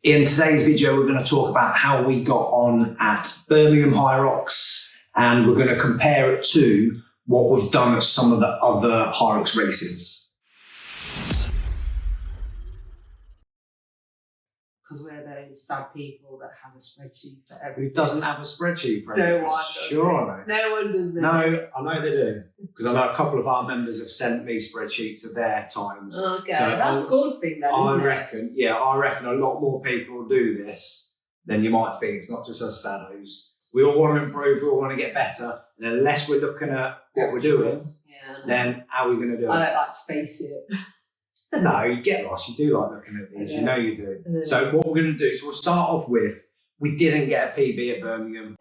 In today's video, we're going to talk about how we got on at Birmingham Hyrox, and we're going to compare it to what we've done at some of the other Hyrox races. Because we're those sad people that have a spreadsheet for everything. Who doesn't have a spreadsheet for No everything? one does. Surely. No one does this. No, I know they do. Because I know a couple of our members have sent me spreadsheets of their times. Okay, So that's a good thing then, isn't it? I reckon a lot more people do this than you might think. It's not just us saddos. We all want to improve, we all want to get better. And unless we're looking at what we're doing, then how are we going to do it? I don't like to face it. No, you get lost. You do like looking at these. Yeah. You know you do. So what we're going to do is we'll start off with, we didn't get a PB at Birmingham.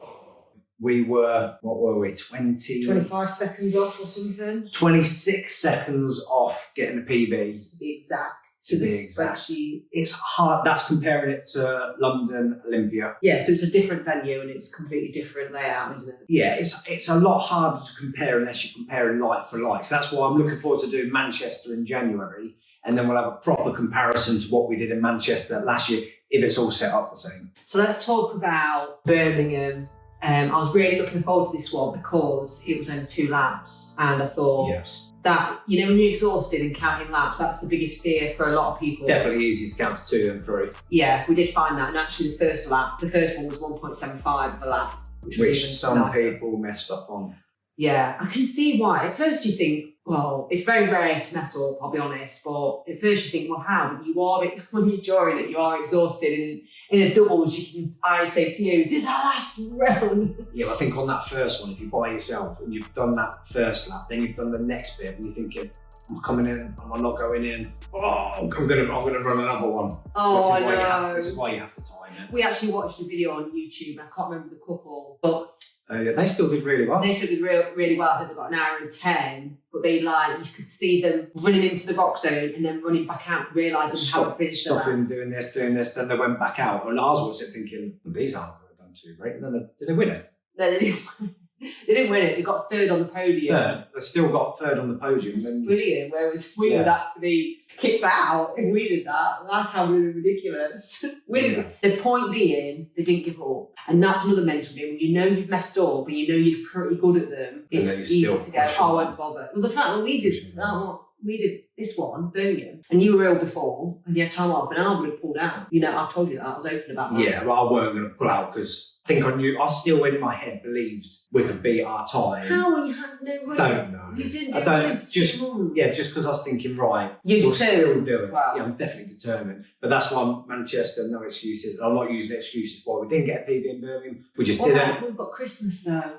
We were, what were we, 25 seconds off or something? 26 seconds off getting a PB. To be exact. To be exact. Spreadsheet. It's hard. That's comparing it to London Olympia. Yeah, so it's a different venue and it's completely different layout, isn't it? Yeah, it's a lot harder to compare unless you're comparing like for like. So that's why I'm looking forward to doing Manchester in January. And then we'll have a proper comparison to what we did in Manchester last year, if it's all set up the same. So let's talk about Birmingham. I was really looking forward to this one because it was only 2 laps. And I thought that, you know, when you're exhausted and counting laps, that's the biggest fear for a lot of people. Definitely easy to count to 2 and 3. Yeah, we did find that. And actually the first one was 1.75 of a lap. Which some people messed up on. Yeah, I can see why. At first you think, well, it's very rare to mess up, I'll be honest, but at first you think, well, how? But you are, when you're during it, you are exhausted. And in a doubles, I say to you, is this our last round? Yeah, I think on that first one, if you're by yourself and you've done that first lap, then you've done the next bit and you're thinking, I'm coming in, am I not going in? Oh, I'm gonna run another one. Oh, I know. This is why you have to time it. We actually watched a video on YouTube, I can't remember the couple, but they still did really well. They still did really well. I think they got 1 hour and 10, but they you could see them running into the box zone and then running back out, realising how to finish the Stopping, doing this, then they went back out. And I was thinking, these aren't going to have done too great. And then did they win it? No, they didn't. They didn't win it. They got 3rd on the podium. Third? They still got 3rd on the podium. It's brilliant. Whereas we would actually kicked out if we did that. That's how we were ridiculous. The point being, they didn't give up. And that's another mental game. When you know you've messed up and you know you're pretty good at them, it's easy to go, I won't bother. Well, the fact that we did this one, Birmingham, and you were ill before and you had time off, and I would have pulled out. You know, I've told you that. I was open about that. Yeah, but I weren't going to pull out because I think I knew, I still in my head believed we could beat our time. How when you had no room? Don't know. You didn't just because I was thinking, right, you're determined as well. Yeah, I'm definitely determined. But that's why Manchester, no excuses. I'm not using excuses why we didn't get a PB in Birmingham. We just didn't. We've got Christmas though.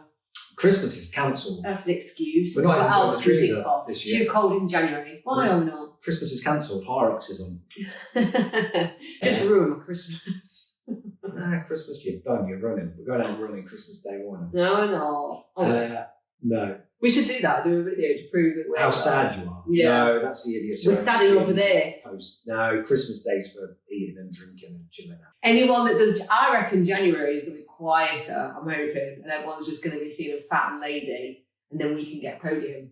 Christmas is cancelled. That's an excuse. We're not what else the trees up this year. It's too cold in January. Why or not? Christmas is cancelled. Hyrox is on. Just ruin my Christmas. Nah, Christmas, you're done. You're running. We're going out running Christmas Day morning. No, no. We should do that. Do a video to prove that we're how sad you are. Yeah. No, that's the idiot. We're sad enough for this. No, Christmas Day's for eating and drinking and chilling out. Anyone that does, I reckon January is going to be quieter, I'm hoping, and everyone's just going to be feeling fat and lazy, and then we can get podium.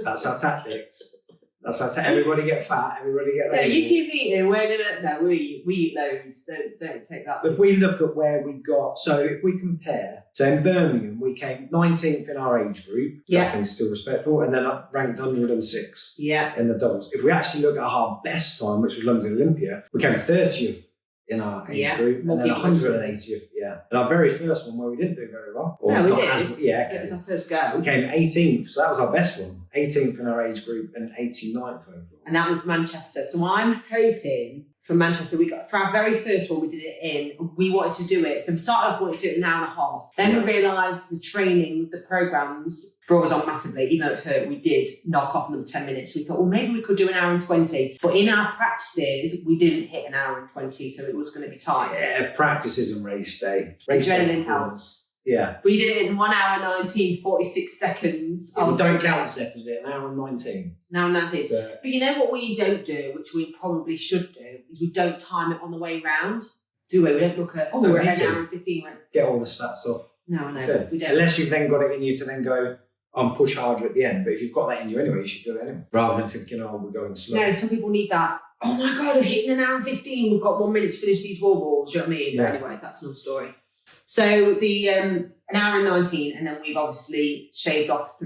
That's our tactics. That's how everybody get fat, everybody get lazy. No, you keep eating, we eat loads, so don't take that. If we look at where we got, so if we compare, so in Birmingham, we came 19th in our age group, which I think is still respectable, and then ranked 106 in the doubles. If we actually look at our best time, which was London Olympia, we came 30th in our age group, and then 180th, And our very first one where we didn't do very well. No, we did. It was our first go. We came 18th, so that was our best one. 18th in our age group and 89th overall. And that was Manchester. So I'm hoping for Manchester, for our very first one, we did it in, we wanted to do it. So we started off wanting to do it in 1.5 hours. Then we realised the training, the programmes brought us on massively. Even though it hurt, we did knock off another 10 minutes. We thought, well, maybe we could do 1 hour and 20. But in our practices, we didn't hit 1 hour and 20, so it was going to be tight. Yeah, practices and race day. Adrenaline helps. Yeah. We did it in 1 hour 19, 46 seconds. Yeah, we don't count the seconds, did it? 1 hour and 19. 1 hour 19. So, but you know what we don't do, which we probably should do, is we don't time it on the way round. Do we? We don't look at, we're at 1 hour and 15. Get all the stats off. No, I know. Fair. We don't. Unless you've then got it in you to then go, push harder at the end. But if you've got that in you anyway, you should do it anyway. Rather than thinking, we're going slow. No, some people need that oh my God, I'm hitting an hour and 15. We've got 1 minute to finish these wall balls. Do you know what I mean? Yeah. But anyway, that's another story. So the an hour and 19, and then we've obviously shaved off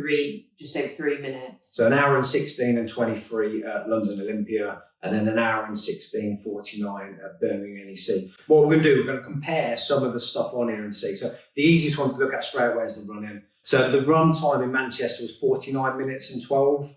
just over 3 minutes. So an hour and 16 and 23 at London Olympia, and then an hour and 16:49 at Birmingham NEC. What we're going to do, we're going to compare some of the stuff on here and see. So the easiest one to look at straight away is the run-in. So the run time in Manchester was 49 minutes and 12.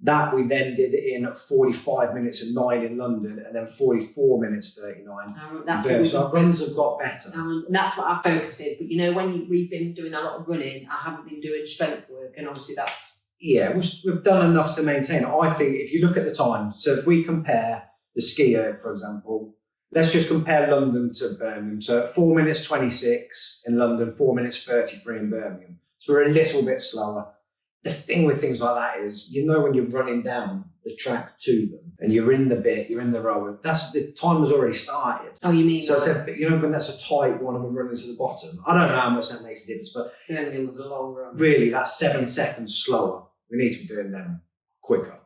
That we then did in 45 minutes and 9 in London, and then 44 minutes 39. So our runs have got better. And that's what our focus is. But you know, when we've been doing a lot of running, I haven't been doing strength work, and obviously that's... Yeah, we've done enough to maintain it. I think if you look at the time, so if we compare the skier, for example, let's just compare London to Birmingham. So 4 minutes 26 in London, 4 minutes 33 in Birmingham. So we're a little bit slower. The thing with things like that is, you know, when you're running down the track to them and you're in the bit, you're in the row, that's the time has already started. Oh, you mean? So you know, when that's a tight one and we're running to the bottom, I don't know how much that makes a difference, but Birmingham was a long run. Really, that's 7 seconds slower. We need to be doing them quicker,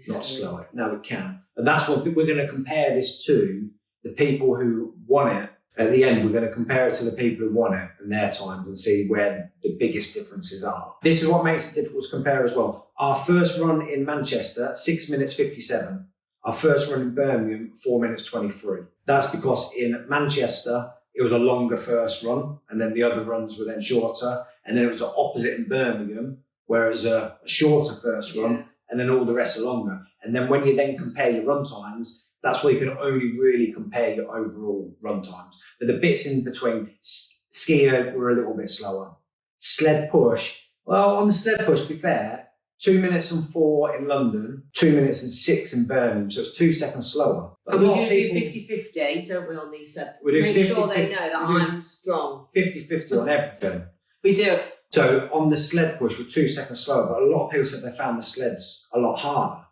not slower. No, we can. And that's what we're going to compare this to, the people who won it. At the end, we're going to compare it to the people who won it and their times and see where the biggest differences are. This is what makes it difficult to compare as well. Our first run in Manchester, 6 minutes 57. Our first run in Birmingham, 4 minutes 23. That's because in Manchester, it was a longer first run, and then the other runs were then shorter. And then it was the opposite in Birmingham, where it was a shorter first run, and then all the rest are longer. And then when you then compare your run times, that's where you can only really compare your overall run times. But the bits in between, skier were a little bit slower. Sled push, well, on the sled push, to be fair, 2 minutes and 4 in London, 2 minutes and 6 in Birmingham, so it's 2 seconds slower. And we do 50-50, don't we, on these steps? We do Make 50, sure they know that I'm strong. 50-50 on everything. We do. So on the sled push, we're 2 seconds slower, but a lot of people said they found the sleds a lot harder.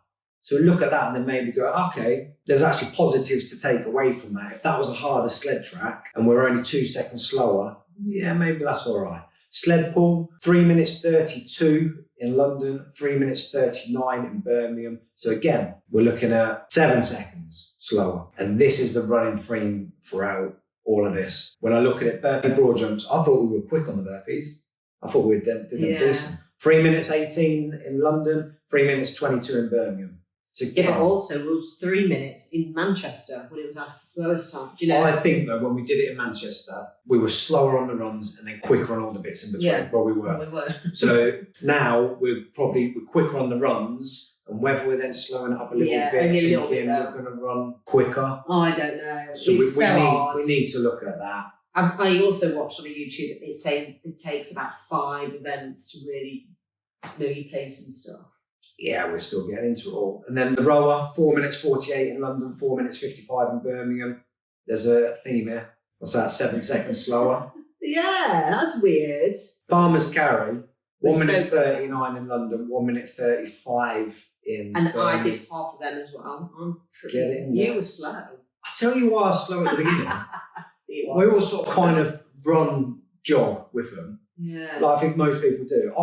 So look at that and then maybe go, okay, there's actually positives to take away from that. If that was a harder sled track and we're only 2 seconds slower, yeah, maybe that's all right. Sled pull, 3 minutes 32 in London, 3 minutes 39 in Birmingham. So again, we're looking at 7 seconds slower. And this is the running frame throughout all of this. When I look at it, burpee broad jumps, I thought we were quick on the burpees. I thought we did them decent. 3 minutes 18 in London, 3 minutes 22 in Birmingham. So again, but also it was 3 minutes in Manchester when it was our slowest time. Do you know? I think though, when we did it in Manchester, we were slower on the runs and then quicker on all the bits in between. Yeah. Well, we were. So now we're quicker on the runs, and whether we're then slowing it up a little bit, thinking we're going to run quicker. Oh, I don't know. So we need to look at that. I also watched on YouTube that it's saying it takes about 5 events to really know your place and stuff. Yeah, we're still getting into it all. And then the rower, 4 minutes 48 in London, 4 minutes 55 in Birmingham. There's a theme here. What's that, 7 seconds slower? Yeah, that's weird. Farmer's carry, 1 minute 39 in London, 1 minute 35 in And Birmingham. I did half of them as well. Get it in You there. were slow. I tell you why I was slow at the beginning. We all sort of kind of jog with them. Yeah. Like I think most people do.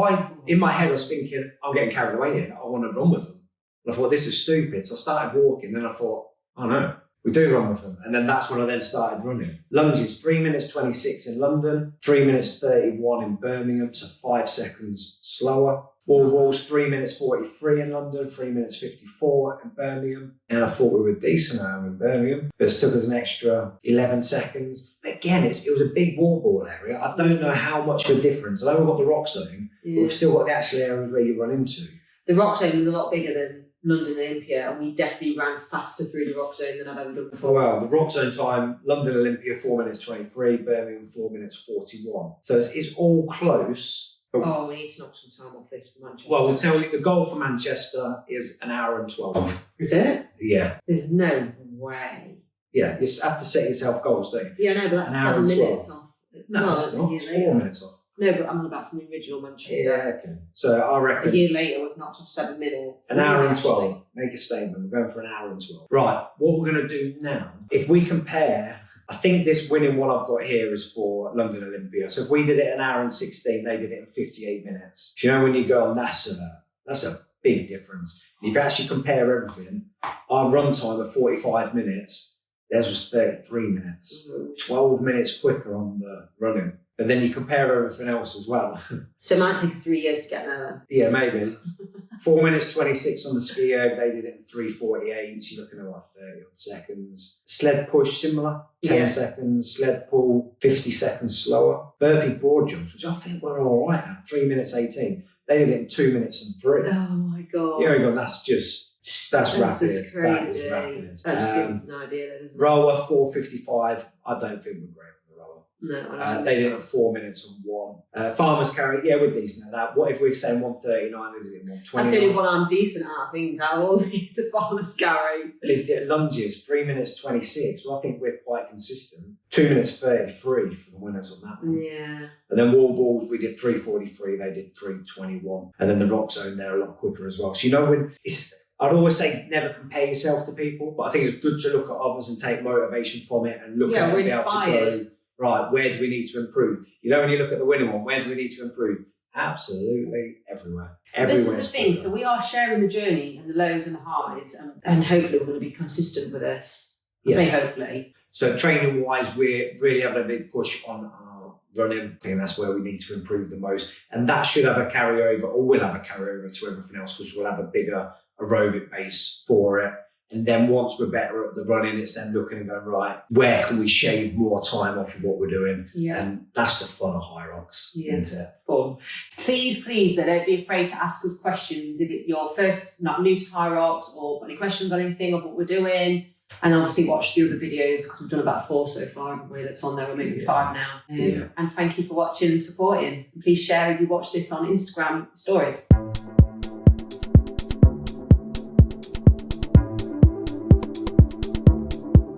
In my head, I was thinking, I'm getting carried away here. I want to run with them. And I thought, this is stupid. So I started walking. Then I thought, oh no, we do run with them. And then that's when I then started running. Lunges, 3 minutes 26 in London, 3 minutes 31 in Birmingham, so 5 seconds slower. Wall balls, 3 minutes 43 in London, 3 minutes 54 in Birmingham. And I thought we were decent now in Birmingham, but it took us an extra 11 seconds. But again, it was a big wall ball area. I don't know how much of a difference. I know we've got the rock zone, but we've still got the actual areas where you run into. The rock zone was a lot bigger than London Olympia, and we definitely ran faster through the rock zone than I've ever done before. Well, the rock zone time, London Olympia 4 minutes 23, Birmingham 4 minutes 41. So it's all close. Oh, we need to knock some time off this for Manchester. Well, we'll tell you, the goal for Manchester is an hour and 12. Is it? Yeah. There's no way. Yeah, you have to set yourself goals, don't you? Yeah, no, but that's 7 minutes off. No, it's not. It's 4 minutes off. No, but I'm on about from the original Manchester. Yeah, okay. So I reckon... A year later, we've knocked off 7 minutes. An hour and 12. Make a statement. We're going for an hour and 12. Right, what we're going to do now, if we compare... I think this winning one I've got here is for London Olympia. So if we did it an hour and 16, they did it in 58 minutes. Do you know when you go on, that's a big difference. If you actually compare everything, our run time of 45 minutes, theirs was 33 minutes, 12 minutes quicker on the running. But then you compare everything else as well. So it might take us 3 years to get there then. Yeah, maybe. 4 minutes 26 on the ski erg, they did it in 3:48. You're looking at what, 30 odd seconds. Sled push, similar, 10 seconds. Sled pull, 50 seconds slower. Burpee broad jumps, which I think we're all right at, 3 minutes 18. They did it in 2 minutes and 3. Oh my God. Yeah, you go, that's rapid. Just crazy. That is rapid. That just gives us an idea then, doesn't it? Rower, 4:55. I don't think we're great. No, they did it in 4 minutes and 1. Farmers carry, yeah, we're decent at that. What if we're saying 1:39? They did it in 1:20. That's the only one I'm decent at, I think, out of all these, the farmers carry. They did lunges, 3 minutes 26. Well, I think we're quite consistent. 2 minutes 33 for the winners on that one. Yeah. And then wall balls, we did 3:43. They did 3:21. And then the rock zone, they're a lot quicker as well. So, you know, I'd always say never compare yourself to people, but I think it's good to look at others and take motivation from it and look at it and be able to go, right, where do we need to improve? You know, when you look at the winning one, where do we need to improve? Absolutely everywhere. This is the thing. So we are sharing the journey and the lows and the highs, and hopefully we're going to be consistent with this. I say hopefully. So training-wise, we're really having a big push on our running. I think that's where we need to improve the most. And that should have a carryover, or will have a carryover to everything else, because we'll have a bigger aerobic base for it. And then once we're better at the running, it's then looking and going, right, where can we shave more time off of what we're doing? Yeah. And that's the fun of Hyrox, isn't it? Fun. Please, don't be afraid to ask us questions. If you're first, not new to Hyrox, or got any questions on anything of what we're doing. And obviously watch the other videos, because we've done about 4 so far, haven't we, that's on there, or maybe 5 now. And thank you for watching and supporting. Please share if you watch this on Instagram stories.